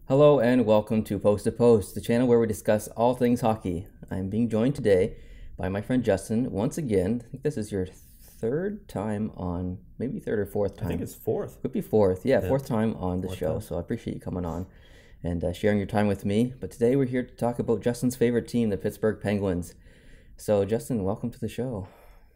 Hello and welcome to Post to Post, the channel where we discuss all things hockey. I'm being joined today by my friend Justin once again. I think this is your third time on, maybe third or fourth time. I think it's fourth. Could be fourth. Yeah, fourth time on the show. So I appreciate you coming on and sharing your time with me. But today we're here to talk about Justin's favorite team, the Pittsburgh Penguins. So Justin, welcome to the show.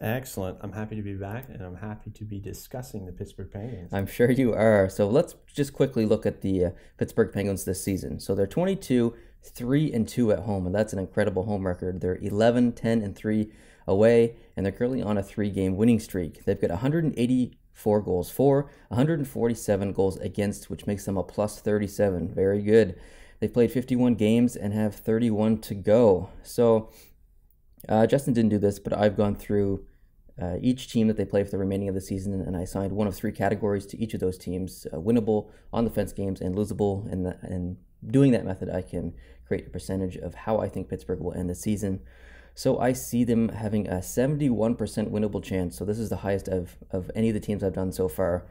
Excellent. I'm happy to be back, and I'm happy to be discussing the Pittsburgh Penguins. I'm sure you are. So let's just quickly look at the Pittsburgh Penguins this season. So they're 22, 3-2 at home, and that's an incredible home record. They're 11, 10, and 3 away, and they're currently on a 3-game winning streak. They've got 184 goals for, 147 goals against, which makes them a plus 37. Very good. They've played 51 games and have 31 to go. So Justin didn't do this, but I've gone through each team that they play for the remaining of the season, and I assigned one of three categories to each of those teams: winnable, on-the-fence games, and losable. And doing that method, I can create a percentage of how I think Pittsburgh will end the season. So I see them having a 71% winnable chance. So this is the highest of any of the teams I've done so far.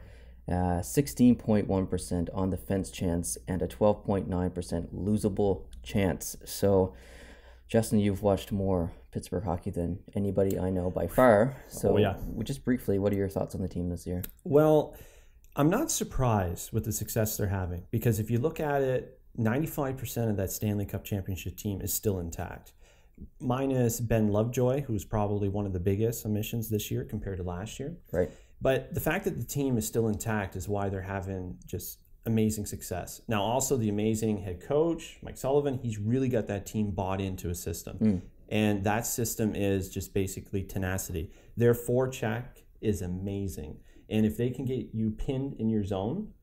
16.1% on the fence chance and a 12.9% losable chance. So Justin, you've watched more Pittsburgh hockey than anybody I know by far. So just briefly, what are your thoughts on the team this year? Well, I'm not surprised with the success they're having, because if you look at it, 95% of that Stanley Cup championship team is still intact. Minus Ben Lovejoy, who's probably one of the biggest omissions this year compared to last year. Right. But the fact that the team is still intact is why they're having just amazing success. Now, also the amazing head coach, Mike Sullivan, he's really got that team bought into a system. And that system is just basically tenacity. Their forecheck is amazing. And if they can get you pinned in your zone,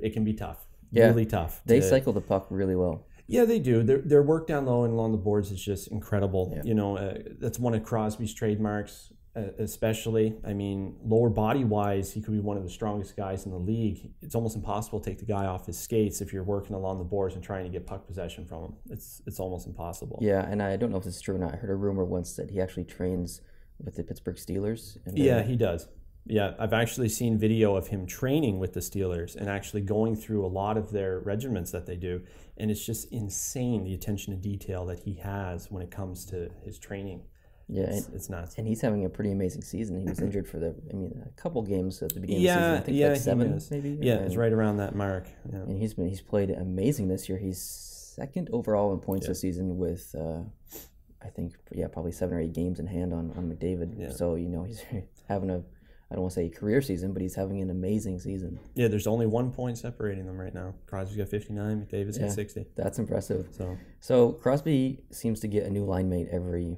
it can be tough. Yeah. Really tough. They cycle the puck really well. Yeah, they do. Their work down low and along the boards is just incredible. Yeah. You know, that's one of Crosby's trademarks. Especially, I mean, lower body wise, he could be one of the strongest guys in the league. It's almost impossible to take the guy off his skates if you're working along the boards and trying to get puck possession from him. It's almost impossible. Yeah, and I don't know if this is true or not. I heard a rumor once that he actually trains with the Pittsburgh Steelers. Yeah, he does. Yeah, I've actually seen video of him training with the Steelers and actually going through a lot of their regiments that they do. And it's just insane, the attention to detail that he has when it comes to his training. Yeah, it's nuts. And he's having a pretty amazing season. He was injured for a couple games at the beginning of the season. I think like 7 maybe. Yeah, it's right around that mark. Yeah. And he's played amazing this year. He's second overall in points this season with I think probably 7 or 8 games in hand on McDavid. Yeah. So he's having I don't want to say career season, but he's having an amazing season. Yeah, there's only 1 point separating them right now. Crosby's got 59, McDavid's got 60. That's impressive. So Crosby seems to get a new line mate every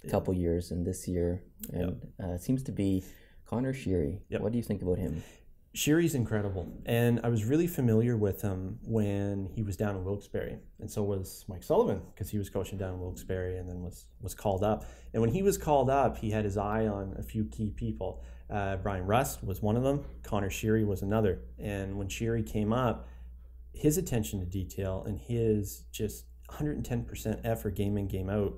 couple years, and this year it seems to be Connor Sheary. What do you think about him? Sheary's incredible, and I was really familiar with him when he was down in Wilkes-Barre, and so was Mike Sullivan, because he was coaching down in Wilkes-Barre and then was called up. And when he was called up, he had his eye on a few key people. Brian Rust was one of them. Connor Sheary was another. And when Sheary came up, his attention to detail and his just 110% effort game in, game out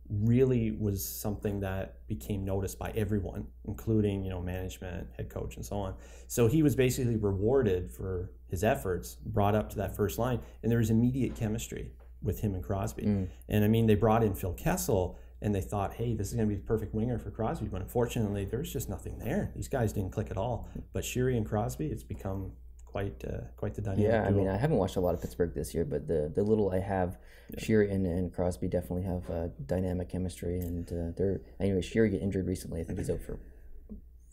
really was something that became noticed by everyone, including management, head coach, and so on. So he was basically rewarded for his efforts, brought up to that first line, and there was immediate chemistry with him and Crosby. And I mean, they brought in Phil Kessel, and they thought, hey, this is going to be the perfect winger for Crosby, but unfortunately, there's just nothing there. These guys didn't click at all. But Sheary and Crosby, it's become quite the dynamic duo. I mean, I haven't watched a lot of Pittsburgh this year, but the little I have, Sheary and Crosby definitely have dynamic chemistry, and Sheary get injured recently. I think he's out for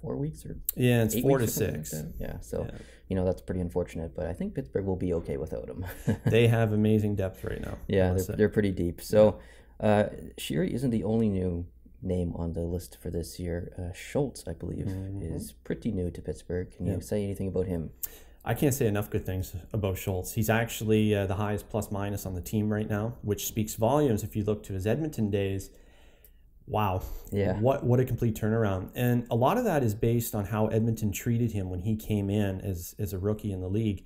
4 weeks or it's 4 to 6. Like that's pretty unfortunate. But I think Pittsburgh will be okay without him. They have amazing depth right now. Yeah, they're pretty deep. So Sheary isn't the only new name on the list for this year. Schultz, I believe, is pretty new to Pittsburgh. Can you say anything about him? I can't say enough good things about Schultz. He's actually the highest plus-minus on the team right now, which speaks volumes if you look to his Edmonton days. Wow. Yeah. What a complete turnaround. And a lot of that is based on how Edmonton treated him when he came in as a rookie in the league.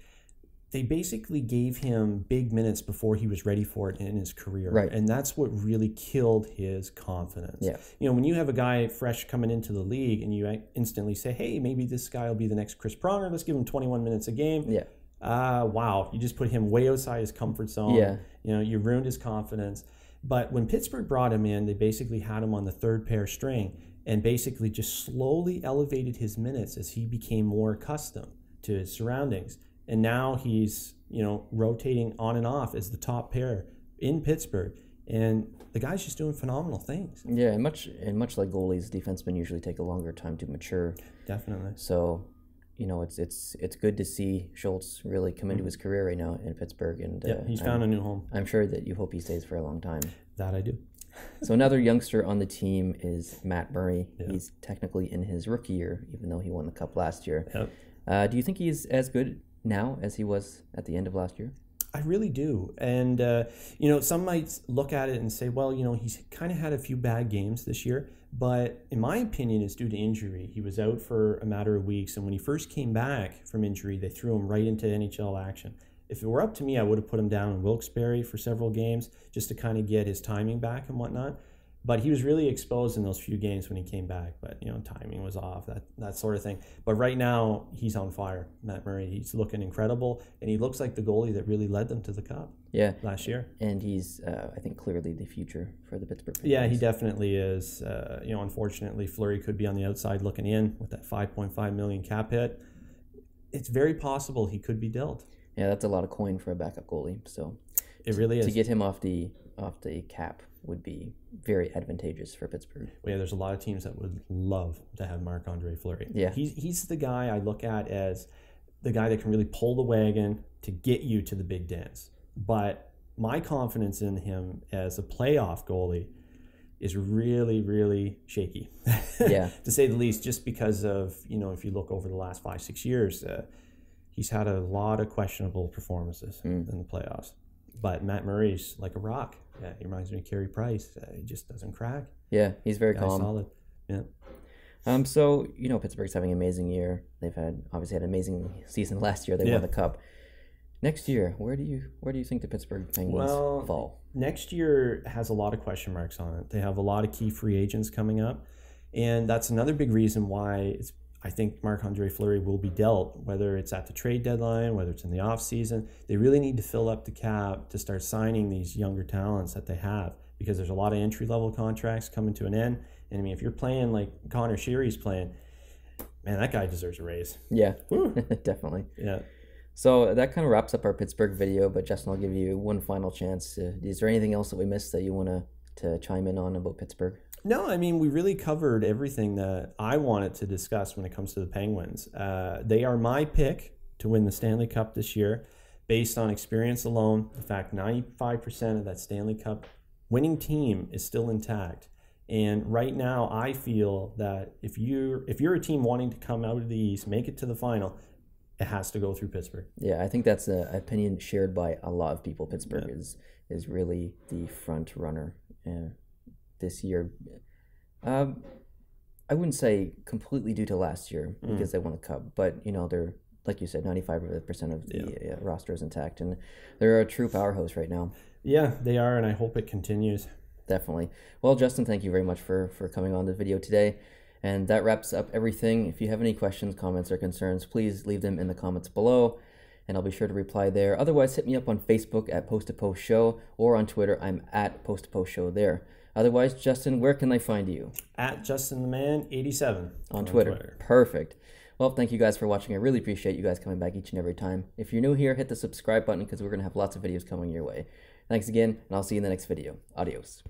They basically gave him big minutes before he was ready for it in his career. Right. And that's what really killed his confidence. Yeah. When you have a guy fresh coming into the league and you instantly say, hey, maybe this guy will be the next Chris Pronger, let's give him 21 minutes a game. Yeah. wow, you just put him way outside his comfort zone. Yeah. You know, you ruined his confidence. But when Pittsburgh brought him in, they basically had him on the third pair string and basically just slowly elevated his minutes as he became more accustomed to his surroundings. And now he's, you know, rotating on and off as the top pair in Pittsburgh. And the guy's just doing phenomenal things. Yeah, and much like goalies, defensemen usually take a longer time to mature. Definitely. So, you know, it's good to see Schultz really come into his career right now in Pittsburgh, and he's found a new home. I'm sure that you hope he stays for a long time. That I do. So another youngster on the team is Matt Murray. Yeah. He's technically in his rookie year, even though he won the Cup last year. Yep. Do you think he's as good now as he was at the end of last year? I really do. And, you know, some might look at it and say, well, you know, he's kind of had a few bad games this year. But in my opinion, it's due to injury. He was out for a matter of weeks. And when he first came back from injury, they threw him right into NHL action. If it were up to me, I would have put him down in Wilkes-Barre for several games just to kind of get his timing back and whatnot. But he was really exposed in those few games when he came back. But, you know, timing was off, that sort of thing. But right now, he's on fire, Matt Murray. He's looking incredible. And he looks like the goalie that really led them to the Cup last year. And he's, I think, clearly the future for the Pittsburgh Penguins. Yeah, he definitely is. You know, unfortunately, Fleury could be on the outside looking in with that $5.5 million cap hit. It's very possible he could be dealt. Yeah, that's a lot of coin for a backup goalie. So it really is. To get him off the cap would be very advantageous for Pittsburgh. Well, yeah, there's a lot of teams that would love to have MarcAndre Fleury. Yeah. He's the guy I look at as the guy that can really pull the wagon to get you to the big dance. But my confidence in him as a playoff goalie is really, really shaky. Yeah. To say the least, just because of, you know, if you look over the last 5-6 years, he's had a lot of questionable performances in the playoffs. But Matt Murray's like a rock. Yeah, he reminds me of Carey Price. He just doesn't crack. Yeah, he's very calm. Solid. Yeah. So, you know, Pittsburgh's having an amazing year. They've obviously had an amazing season last year. They won the Cup. Next year, where do you think the Pittsburgh Penguins fall? Next year has a lot of question marks on it. They have a lot of key free agents coming up. And that's another big reason why I think MarcAndre Fleury will be dealt, whether it's at the trade deadline, whether it's in the offseason. They really need to fill up the cap to start signing these younger talents that they have, because there's a lot of entry-level contracts coming to an end. And, I mean, if you're playing like Connor Sheary's playing, man, that guy deserves a raise. Yeah, definitely. Yeah. So that kind of wraps up our Pittsburgh video, but Justin, I'll give you one final chance. Is there anything else that we missed that you want to chime in on about Pittsburgh? No, I mean, we really covered everything that I wanted to discuss when it comes to the Penguins. They are my pick to win the Stanley Cup this year based on experience alone. In fact, 95% of that Stanley Cup winning team is still intact. And right now, I feel that if you're a team wanting to come out of the East, make it to the final, it has to go through Pittsburgh. Yeah, I think that's an opinion shared by a lot of people. Pittsburgh is really the front runner this year. I wouldn't say completely due to last year because they won the Cup, but, you know, they're, like you said, 95% of the roster is intact, and they're a true powerhouse right now. Yeah, they are, and I hope it continues. Definitely. Well, Justin, thank you very much for coming on the video today. And that wraps up everything. If you have any questions, comments, or concerns, please leave them in the comments below, and I'll be sure to reply there. Otherwise, hit me up on Facebook at Post to Post Show, or on Twitter, I'm at Post to Post Show there. Otherwise, Justin, where can I find you? At JustinTheMan87 on Twitter. Perfect. Well, thank you guys for watching. I really appreciate you guys coming back each and every time. If you're new here, hit the subscribe button because we're going to have lots of videos coming your way. Thanks again, and I'll see you in the next video. Adios.